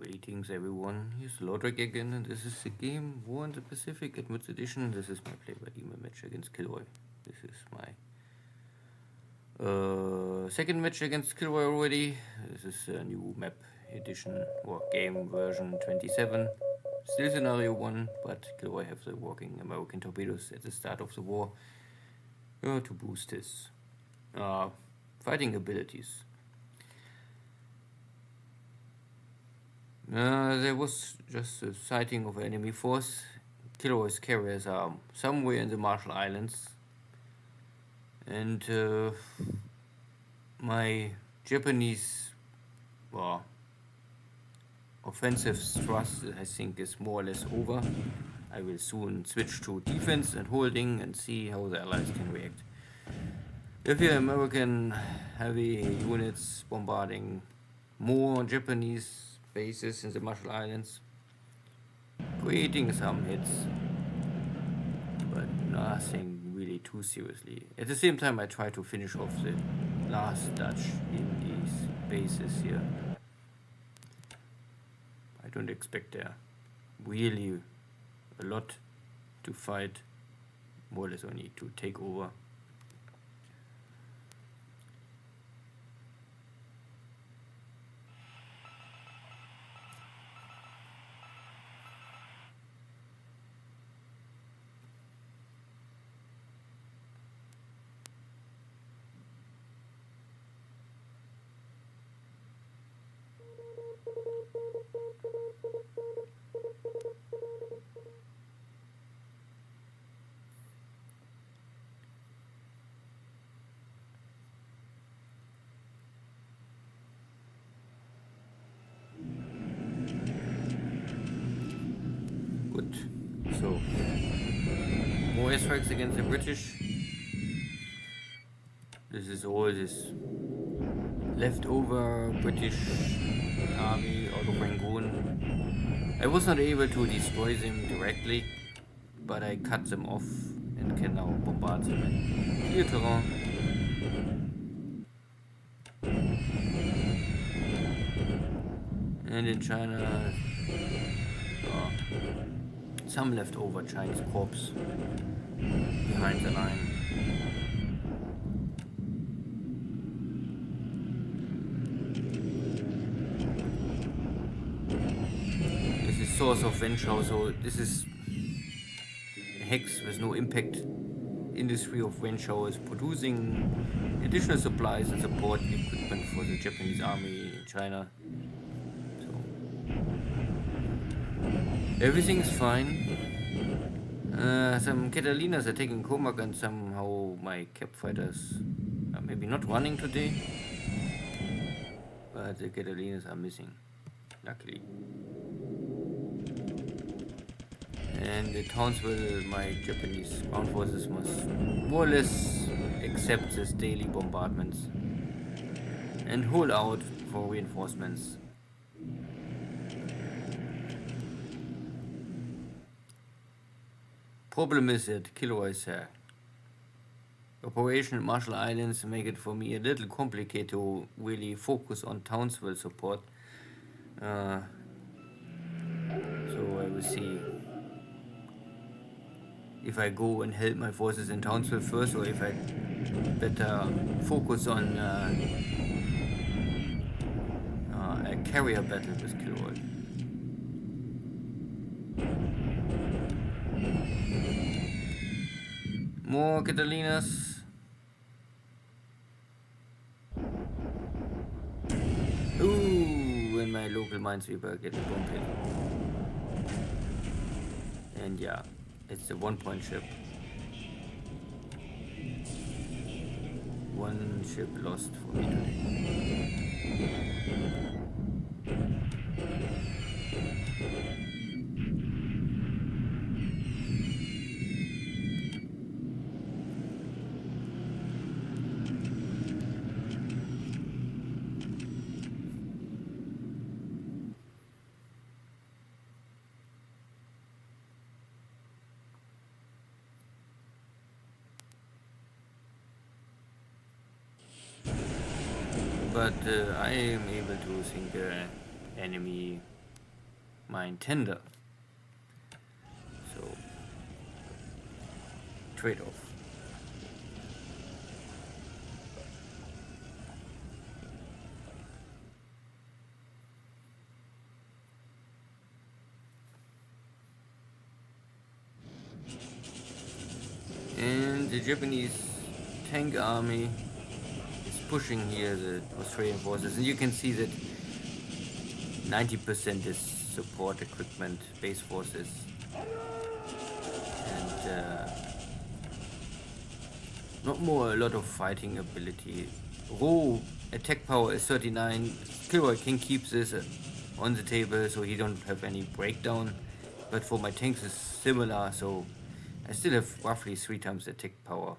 Greetings everyone, here's Lodrick again, and this is the game War in the Pacific Admits Edition. This is my play by email match against KilRoy. This is my second match against KilRoy already. This is a new map edition or game version 27. Still scenario 1, but KilRoy have the working American torpedoes at the start of the war to boost his fighting abilities. There was just a sighting of an enemy force. KilRoy's carriers are somewhere in the Marshall Islands, and my Japanese offensive thrust, I think, is more or less over. I will soon switch to defense and holding and see how the Allies can react. If you're American heavy units bombarding more Japanese bases in the Marshall Islands, creating some hits, but nothing really too seriously. At the same time, I try to finish off the last Dutch in these bases here. I don't expect there really a lot to fight, more or less only to take over. Good. So, more airstrikes against the British. This is all this leftover British army out of Rangoon. I was not able to destroy them directly, but I cut them off and can now bombard them in clear terrain. And in China, some leftover Chinese corps behind the line. This is source of Wenzhou, so this is a hex with no impact. Industry of Wenzhou is producing additional supplies and support equipment for the Japanese army in China. Everything's fine. Some Catalinas are taking Comac, and somehow my cap fighters are maybe not running today. But the Catalinas are missing, luckily. And the Townsville, my Japanese ground forces must more or less accept this daily bombardments and hold out for reinforcements. Problem is that KilRoy's operation in Marshall Islands make it for me a little complicated to really focus on Townsville support. So I will see if I go and help my forces in Townsville first, or if I better focus on a carrier battle with KilRoy. More Catalinas. Ooh, and my local minesweeper get a bomb hit. And yeah, it's a 1-point ship. One ship lost for me today. But I am able to sink the enemy mine tender. So trade-off. And the Japanese tank army is pushing here the Australian forces, and you can see that 90% is support equipment, base forces, and not more a lot of fighting ability. Raw attack power is 39. KilRoy can keep this on the table so he don't have any breakdown, but for my tanks is similar, so I still have roughly 3 times attack power.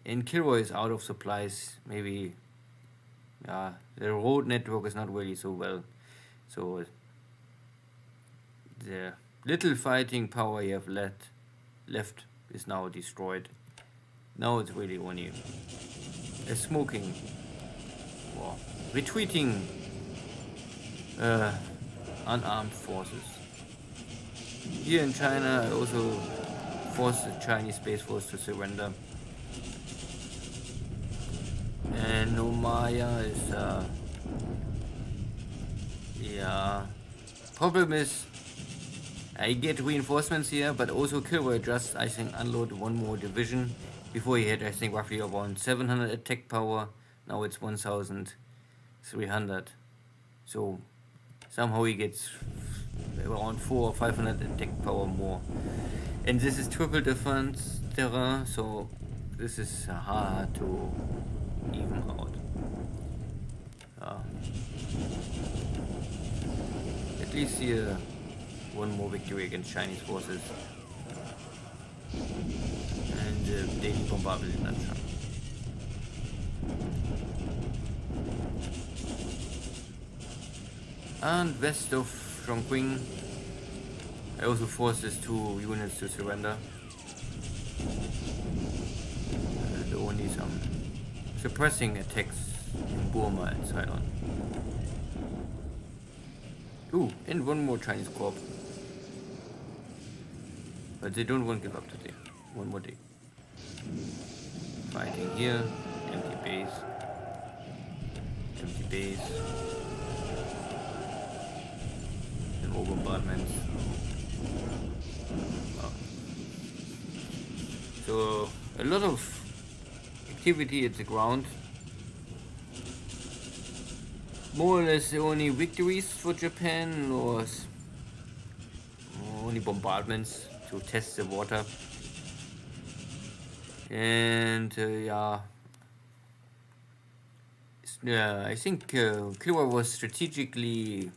And KilRoy is out of supplies. Maybe the road network is not really so well, so the little fighting power you have left is now destroyed. Now it's really only a smoking war, retreating unarmed forces. Here in China, I also forced the Chinese Space Force to surrender. And Nomaya is, problem is, I get reinforcements here, but also KilRoy just, I think, unload one more division. Before he had, I think, roughly around 700 attack power. Now it's 1,300. So somehow he gets around 400 or 500 attack power more. And this is triple defense terrain, so this is hard to even out. At least here, one more victory against Chinese forces. And daily bombardment in Nanshan. And west of Chongqing, I also forced these 2 units to surrender. And only some suppressing attacks in Burma and Ceylon. Ooh, and one more Chinese corps. But they don't want to give up today. One more day. Fighting here, empty base, and more bombardments. Wow. So a lot of activity at the ground. More or less only victories for Japan, or only bombardments to test the water. And I think KilRoy was strategically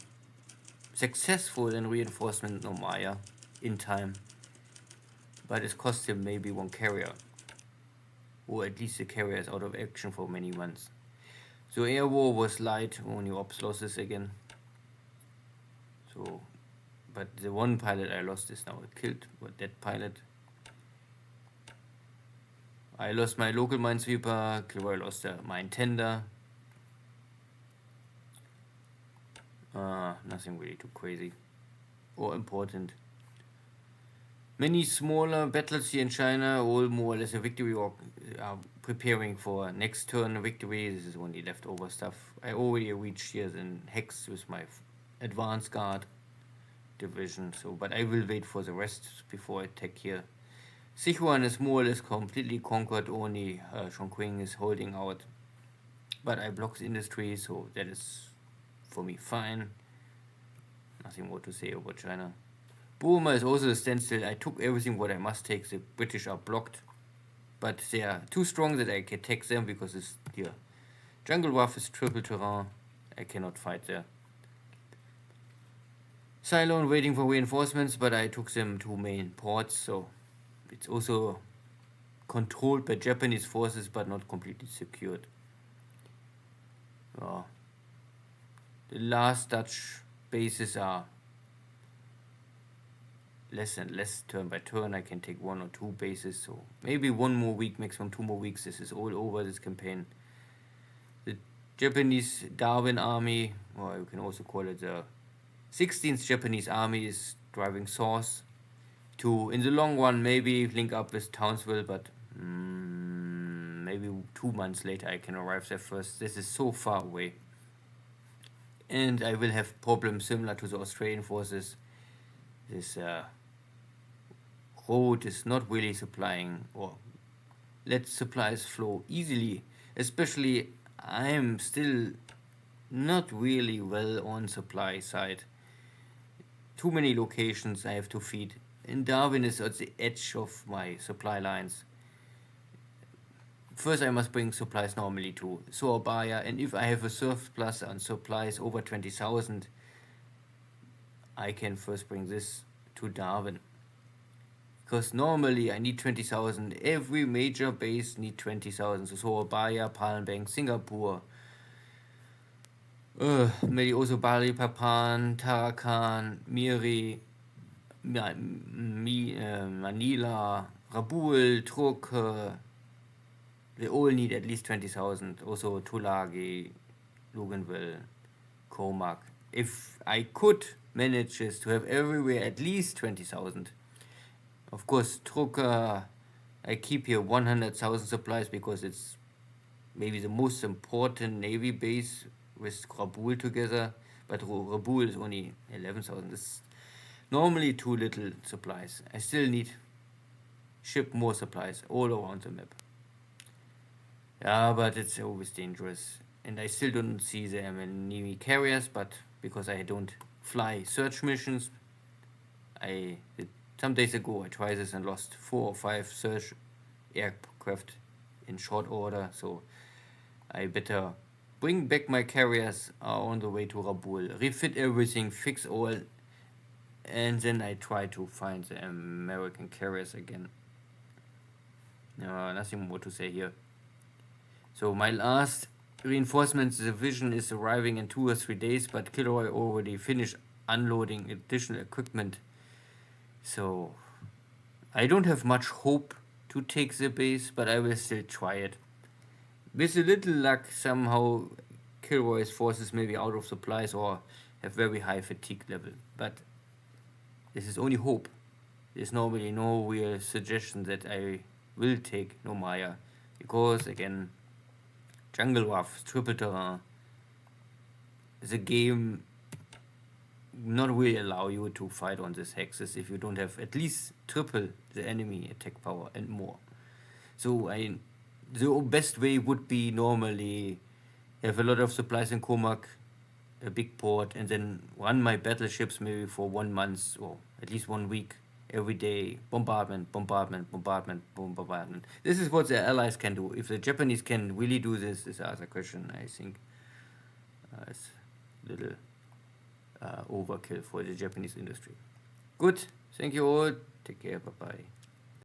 successful in reinforcement Nomaya in time, but it cost him maybe 1 carrier, or at least the carrier is out of action for many months. So air war was light, only ops losses again. So, but the 1 pilot I lost is now killed, or dead pilot. I lost my local minesweeper, KilRoy lost a mine tender. Nothing really too crazy or important. Many smaller battles here in China, all more or less a victory, or are preparing for next turn victory. This is only leftover stuff. I already reached here in Hex with my advanced guard division, so but I will wait for the rest before I attack here. Sichuan is more or less completely conquered, only Chongqing is holding out. But I blocked the industry, so that is for me fine. Nothing more to say about China. Burma is also a standstill. I took everything what I must take. The British are blocked, but they are too strong that I can take them because it's here. Jungle Rough is triple terrain. I cannot fight there. Ceylon waiting for reinforcements, but I took them 2 main ports, so it's also controlled by Japanese forces, but not completely secured. The last Dutch bases are less and less turn by turn. I can take 1 or 2 bases, so maybe 1 more week, maximum 2 more weeks. This is all over, this campaign. The Japanese Darwin army, or you can also call it the 16th Japanese Army is driving south to, in the long run, maybe link up with Townsville, but maybe 2 months later I can arrive there first. This is so far away. And I will have problems similar to the Australian forces. This road is not really supplying or let supplies flow easily. Especially, I'm still not really well on supply side. Too many locations I have to feed. And Darwin is at the edge of my supply lines. First, I must bring supplies normally to Surabaya, and if I have a surplus on supplies over 20,000, I can first bring this to Darwin. Because normally I need 20,000. Every major base need 20,000. So Surabaya, Palembang, Singapore, maybe also Bali, Papan, Tarakan, Miri, Manila, Rabul, Truk, they all need at least 20,000. Also Tulagi, Luganville, Comac. If I could manage this to have everywhere at least 20,000. Of course, Truk, I keep here 100,000 supplies because it's maybe the most important navy base with Rabul together. But Rabul is only 11,000. It's normally too little supplies. I still need ship more supplies all around the map. Yeah, but it's always dangerous. And I still don't see the enemy carriers, but because I don't fly search missions, some days ago I tried this and lost 4 or 5 search aircraft in short order, so I better bring back my carriers on the way to Rabul, refit everything, fix all, and then I try to find the American carriers again. Nothing more to say here. So my last reinforcement division is arriving in 2 or 3 days, but KilRoy already finished unloading additional equipment. So I don't have much hope to take the base, but I will still try it. With a little luck, somehow KilRoy's forces may be out of supplies or have very high fatigue level. But this is only hope. There's normally no real suggestion that I will take Nomaya, because again, jungle rough, triple terrain, the game not really allow you to fight on this hexes if you don't have at least triple the enemy attack power and more. So the best way would be normally have a lot of supplies in Comac, a big port, and then run my battleships maybe for 1 month or at least 1 week. Every day, bombardment. This is what the allies can do. If the Japanese can really do this is another question. I think it's a little overkill for the Japanese industry. Good. Thank you all. Take care. Bye-bye.